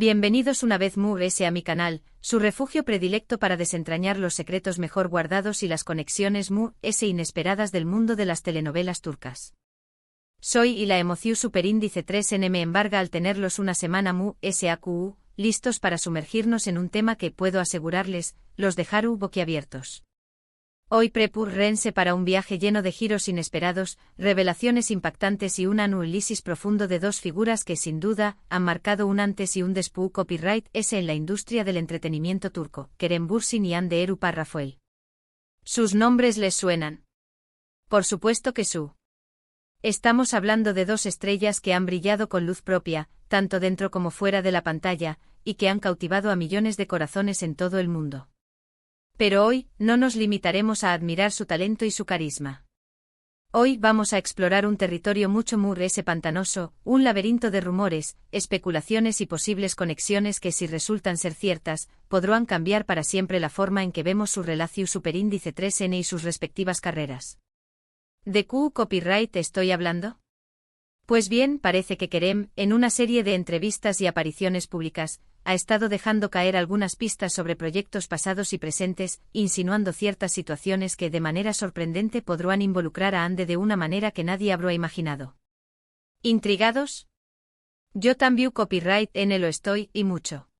Bienvenidos una vez más a mi canal, su refugio predilecto para desentrañar los secretos mejor guardados y las conexiones más inesperadas del mundo de las telenovelas turcas. Soy y la emoción superíndice 3N me embarga al tenerlos una semana AQU, listos para sumergirnos en un tema que, puedo asegurarles, los dejará boquiabiertos. Hoy prepárense para un viaje lleno de giros inesperados, revelaciones impactantes y un análisis profundo de dos figuras que sin duda han marcado un antes y un después copyright en la industria del entretenimiento turco, Kerem Bürsin y Hande Erupar Rafael. ¿Sus nombres les suenan? Por supuesto que sí. Estamos hablando de dos estrellas que han brillado con luz propia, tanto dentro como fuera de la pantalla, y que han cautivado a millones de corazones en todo el mundo. Pero hoy, no nos limitaremos a admirar su talento y su carisma. Hoy vamos a explorar un territorio mucho más pantanoso, un laberinto de rumores, especulaciones y posibles conexiones que, si resultan ser ciertas, podrán cambiar para siempre la forma en que vemos su relación superíndice 3N y sus respectivas carreras. ¿De qué copyright estoy hablando? Pues bien, parece que Kerem, en una serie de entrevistas y apariciones públicas, ha estado dejando caer algunas pistas sobre proyectos pasados y presentes, insinuando ciertas situaciones que de manera sorprendente podrán involucrar a Hande de una manera que nadie habrá imaginado. ¿Intrigados? Yo también copyright N lo estoy, y mucho.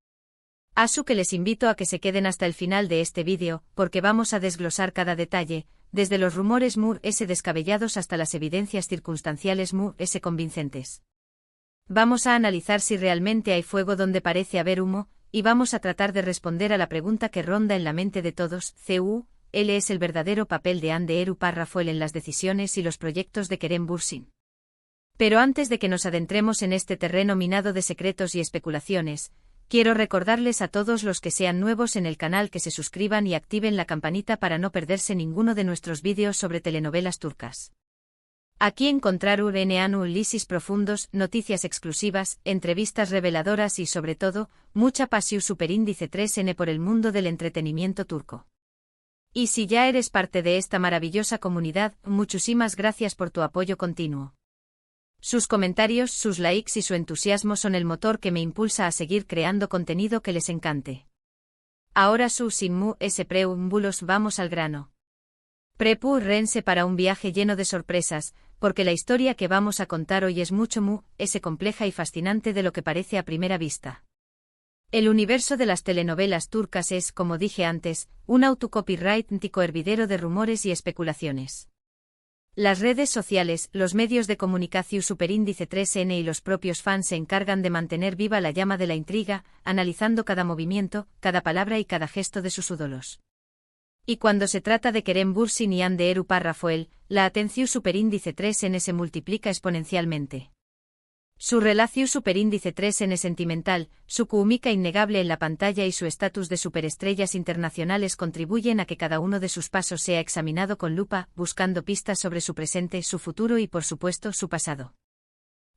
Así que les invito a que se queden hasta el final de este vídeo, porque vamos a desglosar cada detalle, desde los rumores descabellados hasta las evidencias circunstanciales convincentes. Vamos a analizar si realmente hay fuego donde parece haber humo, y vamos a tratar de responder a la pregunta que ronda en la mente de todos, ¿Él es el verdadero papel de Hande Erupar Rafael en las decisiones y los proyectos de Kerem Bürsin? Pero antes de que nos adentremos en este terreno minado de secretos y especulaciones, quiero recordarles a todos los que sean nuevos en el canal que se suscriban y activen la campanita para no perderse ninguno de nuestros vídeos sobre telenovelas turcas. Aquí encontrarán análisis profundos, noticias exclusivas, entrevistas reveladoras y sobre todo, mucha pasión superíndice 3N por el mundo del entretenimiento turco. Y si ya eres parte de esta maravillosa comunidad, muchísimas gracias por tu apoyo continuo. Sus comentarios, sus likes y su entusiasmo son el motor que me impulsa a seguir creando contenido que les encante. Ahora sin preámbulos vamos al grano. Prepárense para un viaje lleno de sorpresas, porque la historia que vamos a contar hoy es mucho más compleja y fascinante de lo que parece a primera vista. El universo de las telenovelas turcas es, como dije antes, un autocopyrightico hervidero de rumores y especulaciones. Las redes sociales, los medios de comunicación superíndice 3N y los propios fans se encargan de mantener viva la llama de la intriga, analizando cada movimiento, cada palabra y cada gesto de sus ídolos. Y cuando se trata de Kerem Bürsin y Hande Erupar Rafael, la atención superíndice 3N se multiplica exponencialmente. Su relación superíndice 3N sentimental, su química innegable en la pantalla y su estatus de superestrellas internacionales contribuyen a que cada uno de sus pasos sea examinado con lupa, buscando pistas sobre su presente, su futuro y por supuesto su pasado.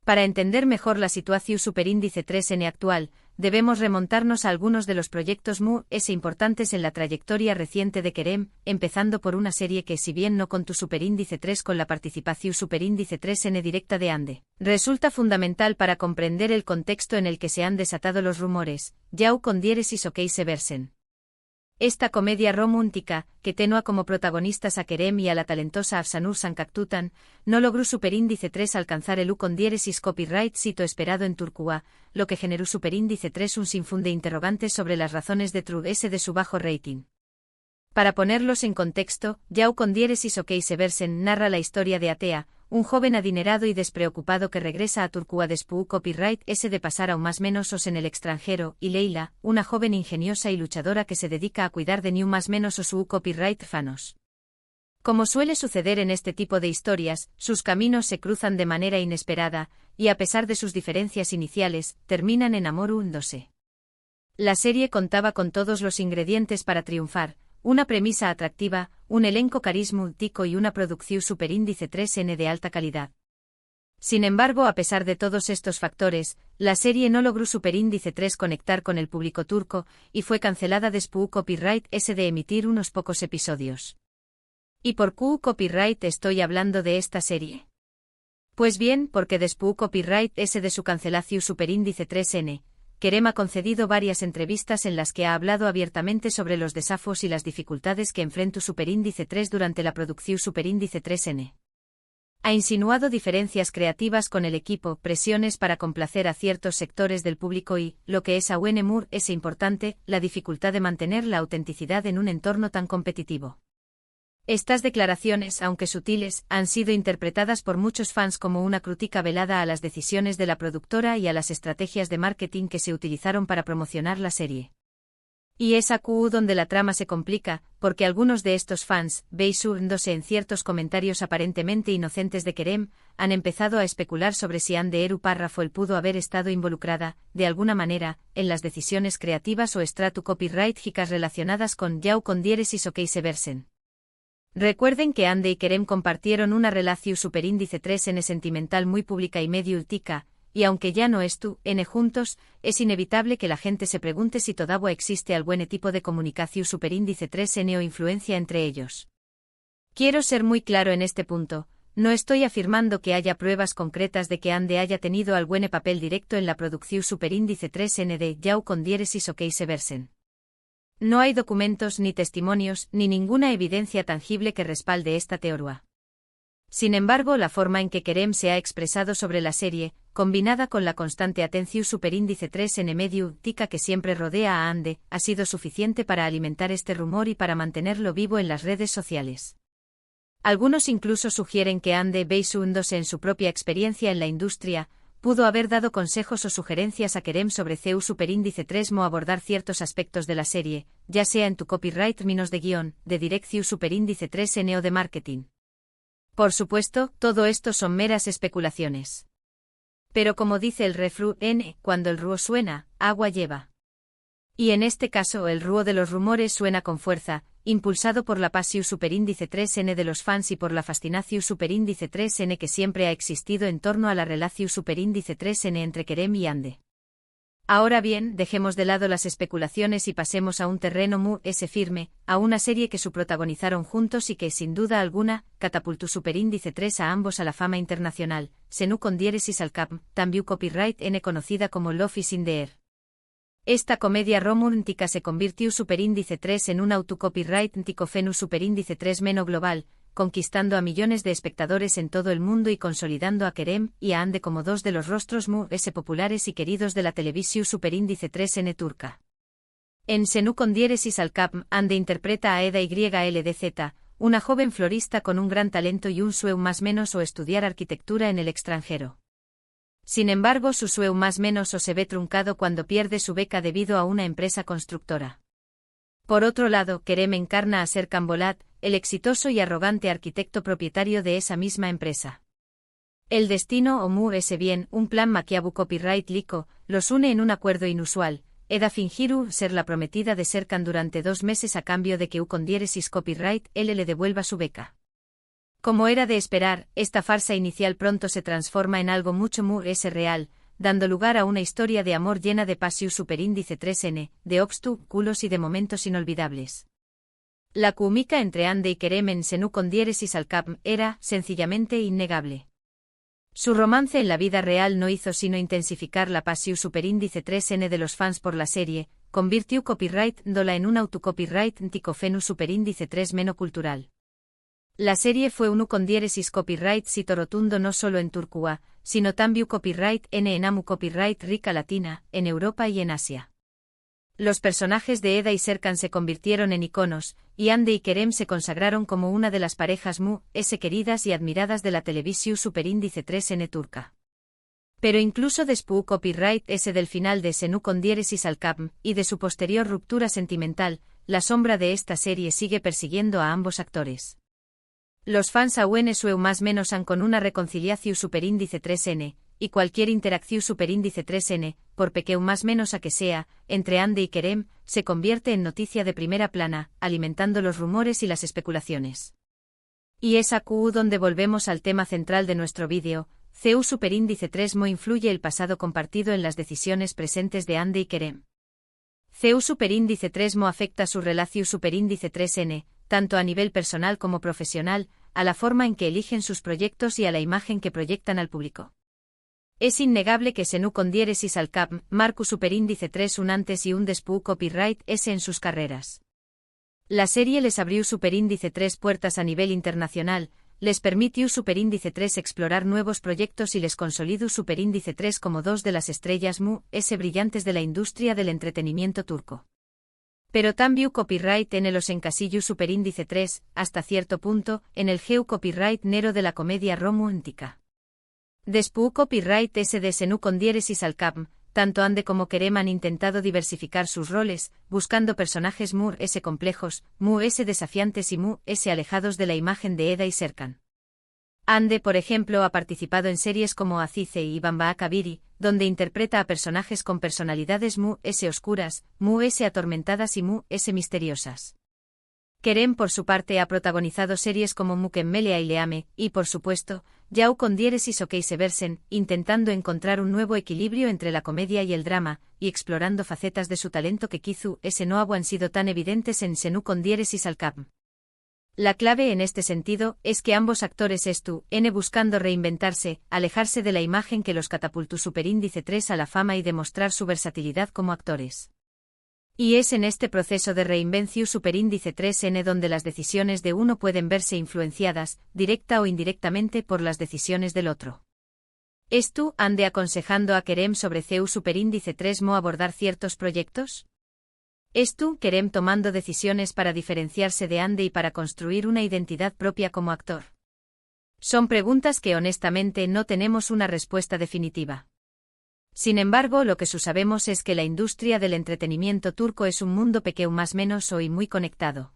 Para entender mejor la situación superíndice 3N actual, debemos remontarnos a algunos de los proyectos importantes en la trayectoria reciente de Kerem, empezando por una serie que, si bien no contó superíndice 3 con la participación superíndice 3N directa de Hande, resulta fundamental para comprender el contexto en el que se han desatado los rumores, Jau con diéresis o Keise Versen. Esta comedia romántica, que tenía como protagonistas a Kerem y a la talentosa Afsanur Sancaktutan, no logró superíndice 3 alcanzar el U con diéresis copyright sito esperado en Turquía, lo que generó superíndice 3 un sinfín de interrogantes sobre las razones detrás de su bajo rating. Para ponerlos en contexto, Jau con diéresis o Keise Versen narra la historia de Atea, un joven adinerado y despreocupado que regresa a Turquía después copyright de pasar aún más menosos en el extranjero, y Leila, una joven ingeniosa y luchadora que se dedica a cuidar de ni un más menos o su copyright fanos. Como suele suceder en este tipo de historias, sus caminos se cruzan de manera inesperada, y a pesar de sus diferencias iniciales, terminan enamorándose. La serie contaba con todos los ingredientes para triunfar. Una premisa atractiva, un elenco carismático y una producción superíndice 3N de alta calidad. Sin embargo, a pesar de todos estos factores, la serie no logró superíndice 3 conectar con el público turco, y fue cancelada después copyright de emitir unos pocos episodios. ¿Y por qué copyright estoy hablando de esta serie? Pues bien, porque después copyright de su cancelación superíndice 3N, Kerem ha concedido varias entrevistas en las que ha hablado abiertamente sobre los desafíos y las dificultades que enfrenta Superíndice 3 durante la producción Superíndice 3N. Ha insinuado diferencias creativas con el equipo, presiones para complacer a ciertos sectores del público y, lo que es aún more es importante, la dificultad de mantener la autenticidad en un entorno tan competitivo. Estas declaraciones, aunque sutiles, han sido interpretadas por muchos fans como una crítica velada a las decisiones de la productora y a las estrategias de marketing que se utilizaron para promocionar la serie. Y es aquí donde la trama se complica, porque algunos de estos fans, basándose en ciertos comentarios aparentemente inocentes de Kerem, han empezado a especular sobre si Ande Eru Párrafo pudo haber estado involucrada, de alguna manera, en las decisiones creativas o estratu copyrighticas relacionadas con Jau con diéresis o que viceversa. Recuerden que Ande y Kerem compartieron una relación Superíndice 3N sentimental muy pública y medio ultica, y aunque ya no N juntos, es inevitable que la gente se pregunte si todavía existe algún tipo de comunicación Superíndice 3N o influencia entre ellos. Quiero ser muy claro en este punto, no estoy afirmando que haya pruebas concretas de que Ande haya tenido algún papel directo en la producción Superíndice 3N de Jau con diéresis o que viceversa. No hay documentos ni testimonios ni ninguna evidencia tangible que respalde esta teoría. Sin embargo, la forma en que Kerem se ha expresado sobre la serie, combinada con la constante atención Superíndice 3N medio tica que siempre rodea a Ande, ha sido suficiente para alimentar este rumor y para mantenerlo vivo en las redes sociales. Algunos incluso sugieren que Ande, basándose en su propia experiencia en la industria, pudo haber dado consejos o sugerencias a Kerem sobre CEU Superíndice 3 o abordar ciertos aspectos de la serie, ya sea en tu copyright minos de guión, de dirección Superíndice 3N o de marketing. Por supuesto, todo esto son meras especulaciones. Pero como dice el refrán N, cuando el ruo suena, agua lleva. Y en este caso el ruo de los rumores suena con fuerza, impulsado por la pasión Superíndice 3N de los fans y por la fascinación Superíndice 3N que siempre ha existido en torno a la relación Superíndice 3N entre Kerem y Ande. Ahora bien, dejemos de lado las especulaciones y pasemos a un terreno firme, a una serie que protagonizaron juntos y que, sin duda alguna, catapultó Superíndice 3 a ambos a la fama internacional, Senu con diéresis al cap, también copyright N conocida como Love is in the Air. Esta comedia romántica se convirtió Superíndice 3 en un autocopyright fenu Superíndice 3 meno global, conquistando a millones de espectadores en todo el mundo y consolidando a Kerem y a Ande como dos de los rostros populares y queridos de la televisión Superíndice 3N turca. En Senu con diéresis al cap, Ande interpreta a Eda YLDZ, una joven florista con un gran talento y un sueño más menos o estudiar arquitectura en el extranjero. Sin embargo, su sueño más menos o se ve truncado cuando pierde su beca debido a una empresa constructora. Por otro lado, Kerem encarna a Serkan Bolat, el exitoso y arrogante arquitecto propietario de esa misma empresa. El destino o ese bien, un plan maquiavu copyright lico, los une en un acuerdo inusual. Eda fingiru ser la prometida de Serkan durante 2 meses a cambio de que con diéresis copyright él le devuelva su beca. Como era de esperar, esta farsa inicial pronto se transforma en algo mucho real, dando lugar a una historia de amor llena de pasión Superíndice 3N, de obstáculos y de momentos inolvidables. La química entre Ande y Kerem en Senu con diéresis al cap era, sencillamente, innegable. Su romance en la vida real no hizo sino intensificar la pasión Superíndice 3N de los fans por la serie, convirtió copyright dola en un autocopyright ticofenu Superíndice 3 meno cultural. La serie fue un con diéresis copyright sito rotundo no solo en Turquía, sino también copyright N en Amu copyright Rica Latina, en Europa y en Asia. Los personajes de Eda y Serkan se convirtieron en iconos, y Ande y Kerem se consagraron como una de las parejas queridas y admiradas de la televisión Superíndice 3N turca. Pero incluso después copyright S del final de Senu con diéresis al cap y de su posterior ruptura sentimental, la sombra de esta serie sigue persiguiendo a ambos actores. Los fans aún sueño más menos han con una reconciliación Superíndice 3N, y cualquier interacción Superíndice 3N, por pequeño más menos a que sea, entre Ande y Kerem, se convierte en noticia de primera plana, alimentando los rumores y las especulaciones. Y es aquí donde volvemos al tema central de nuestro vídeo, CEU Superíndice 3 influye el pasado compartido en las decisiones presentes de Ande y Kerem. CEU Superíndice 3 afecta su relación Superíndice 3N, tanto a nivel personal como profesional, a la forma en que eligen sus proyectos y a la imagen que proyectan al público. Es innegable que Senu con diéresis al cap, marcu superíndice 3 un antes y un después copyright S en sus carreras. La serie les abrió superíndice 3 puertas a nivel internacional, les permitió superíndice 3 explorar nuevos proyectos y les consolidó superíndice 3 como dos de las estrellas S brillantes de la industria del entretenimiento turco. Pero también copyright en los encasillo superíndice 3, hasta cierto punto, en el geu copyright nero de la comedia romántica. Después copyright S de Senu con diéresis al cap, tanto Ande como Kerem han intentado diversificar sus roles, buscando personajes S complejos, S desafiantes y S alejados de la imagen de Eda y Serkan. Ande, por ejemplo, ha participado en series como Azize y Bamba Kabiri, donde interpreta a personajes con personalidades S oscuras, S atormentadas y S misteriosas. Kerem, por su parte, ha protagonizado series como Mükemmel Aileame, y, por supuesto, Yau con diéresis o Keiseversen, intentando encontrar un nuevo equilibrio entre la comedia y el drama, y explorando facetas de su talento que quizá no han sido tan evidentes en Senu con diéresis al cap. La clave en este sentido es que ambos actores buscando reinventarse, alejarse de la imagen que los catapultó superíndice 3 a la fama y demostrar su versatilidad como actores. Y es en este proceso de reinvención superíndice 3N donde las decisiones de uno pueden verse influenciadas, directa o indirectamente, por las decisiones del otro. ¿Esto ande aconsejando a Kerem sobre CEU superíndice 3 abordar ciertos proyectos? ¿Esto Kerem tomando decisiones para diferenciarse de Ande y para construir una identidad propia como actor? Son preguntas que honestamente no tenemos una respuesta definitiva. Sin embargo, lo que sabemos es que la industria del entretenimiento turco es un mundo pequeño más menos hoy muy conectado.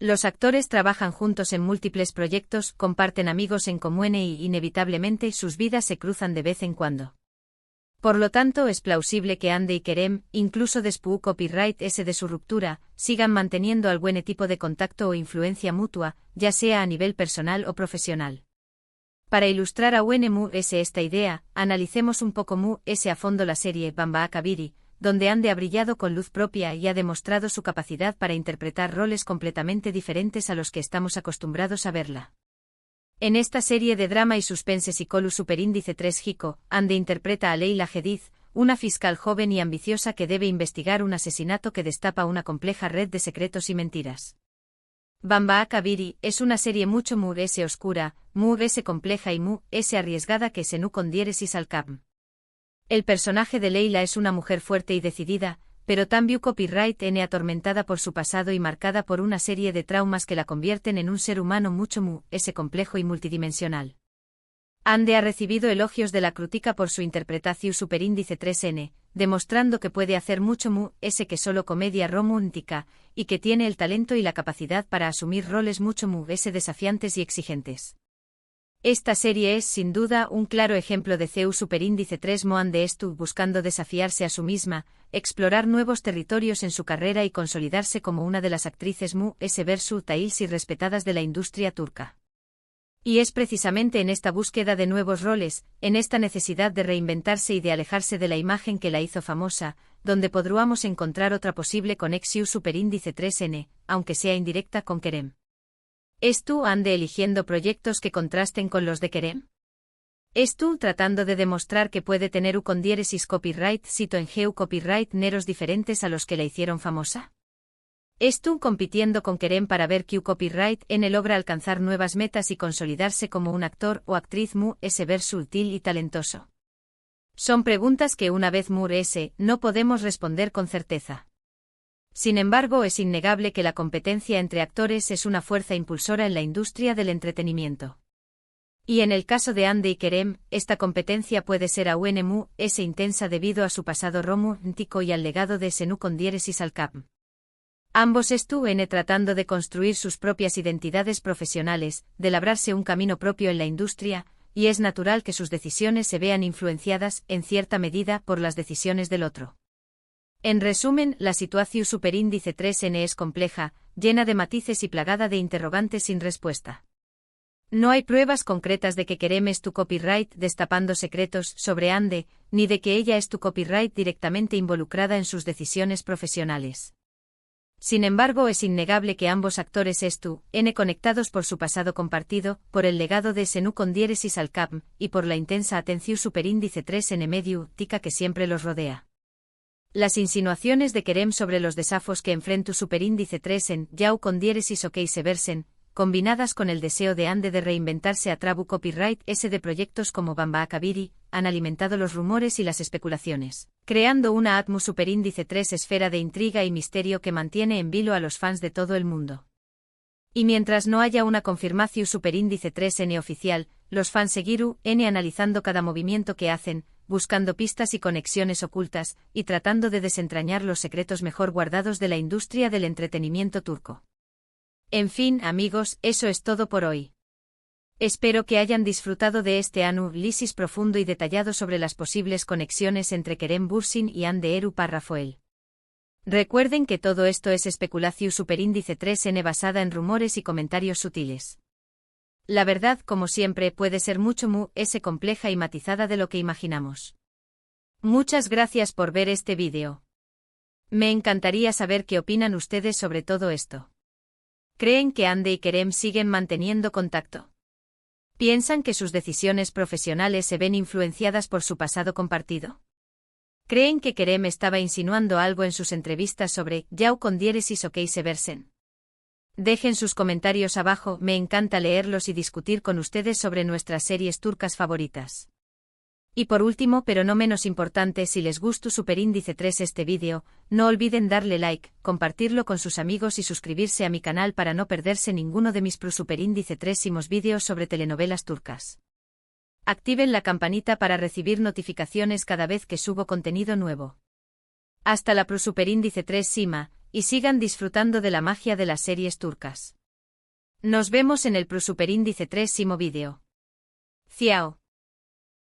Los actores trabajan juntos en múltiples proyectos, comparten amigos en común y, inevitablemente, sus vidas se cruzan de vez en cuando. Por lo tanto, es plausible que Ande y Kerem, incluso después copyright S de su ruptura, sigan manteniendo algún tipo de contacto o influencia mutua, ya sea a nivel personal o profesional. Para ilustrar a S esta idea, analicemos un poco S a fondo la serie Bamba Kabiri, donde Ande ha brillado con luz propia y ha demostrado su capacidad para interpretar roles completamente diferentes a los que estamos acostumbrados a verla. En esta serie de drama y suspense psicólogo superíndice 3 Hiko, Ande interpreta a Leila Jediz, una fiscal joven y ambiciosa que debe investigar un asesinato que destapa una compleja red de secretos y mentiras. Bamba Kabiri es una serie mucho S oscura, S compleja y S arriesgada que Senu con diéresis al cap. El personaje de Leila es una mujer fuerte y decidida, pero también copyright N atormentada por su pasado y marcada por una serie de traumas que la convierten en un ser humano mucho S complejo y multidimensional. Ande ha recibido elogios de la crítica por su interpretación superíndice 3N, demostrando que puede hacer mucho S que solo comedia romántica, y que tiene el talento y la capacidad para asumir roles mucho S desafiantes y exigentes. Esta serie es, sin duda, un claro ejemplo de CEU superíndice 3 Ande buscando desafiarse a sí misma, explorar nuevos territorios en su carrera y consolidarse como una de las actrices S versatiles y respetadas de la industria turca. Y es precisamente en esta búsqueda de nuevos roles, en esta necesidad de reinventarse y de alejarse de la imagen que la hizo famosa, donde podríamos encontrar otra posible conexión superíndice 3N, aunque sea indirecta, con Kerem. Ande eligiendo proyectos que contrasten con los de Kerem? Tratando de demostrar que puede tener con diéresis copyright cito en geu copyright neros diferentes a los que la hicieron famosa? Compitiendo con Kerem para ver que copyright N logra alcanzar nuevas metas y consolidarse como un actor o actriz S versátil y talentoso. Son preguntas que una vez S no podemos responder con certeza. Sin embargo, es innegable que la competencia entre actores es una fuerza impulsora en la industria del entretenimiento. Y en el caso de Ande y Kerem, esta competencia puede ser aún S intensa debido a su pasado romántico y al legado de Senu con diéresis al cap. Ambos estuvieron tratando de construir sus propias identidades profesionales, de labrarse un camino propio en la industria, y es natural que sus decisiones se vean influenciadas, en cierta medida, por las decisiones del otro. En resumen, la situación superíndice 3N es compleja, llena de matices y plagada de interrogantes sin respuesta. No hay pruebas concretas de que Kerem es tu copyright destapando secretos sobre Ande, ni de que ella es tu copyright directamente involucrada en sus decisiones profesionales. Sin embargo, es innegable que ambos actores están conectados por su pasado compartido, por el legado de Senu con diéresis al cap, y por la intensa atención superíndice 3N medio tica que siempre los rodea. Las insinuaciones de Kerem sobre los desafos que enfrenta superíndice 3N Yau con diéresis o viceversen, combinadas con el deseo de Ande de reinventarse a Trabu Copyright S de proyectos como Bamba Akabiri, han alimentado los rumores y las especulaciones, creando una Atmu superíndice 3 esfera de intriga y misterio que mantiene en vilo a los fans de todo el mundo. Y mientras no haya una confirmación superíndice 3N oficial, los fans seguirán analizando cada movimiento que hacen, buscando pistas y conexiones ocultas, y tratando de desentrañar los secretos mejor guardados de la industria del entretenimiento turco. En fin, amigos, eso es todo por hoy. Espero que hayan disfrutado de este análisis profundo y detallado sobre las posibles conexiones entre Kerem Bürsin y Hande Erçel Rafael. Recuerden que todo esto es especulación superíndice 3N basada en rumores y comentarios sutiles. La verdad, como siempre, puede ser mucho más compleja y matizada de lo que imaginamos. Muchas gracias por ver este vídeo. Me encantaría saber qué opinan ustedes sobre todo esto. ¿Creen que Hande y Kerem siguen manteniendo contacto? ¿Piensan que sus decisiones profesionales se ven influenciadas por su pasado compartido? ¿Creen que Kerem estaba insinuando algo en sus entrevistas sobre Yau con diéresis o viceversen? Dejen sus comentarios abajo, me encanta leerlos y discutir con ustedes sobre nuestras series turcas favoritas. Y por último, pero no menos importante, si les gustó superíndice 3 este vídeo, no olviden darle like, compartirlo con sus amigos y suscribirse a mi canal para no perderse ninguno de mis superíndice 3 vídeos sobre telenovelas turcas. Activen la campanita para recibir notificaciones cada vez que subo contenido nuevo. Hasta la superíndice 3 Sima, y sigan disfrutando de la magia de las series turcas. Nos vemos en el superíndice 3 vídeo. Ciao.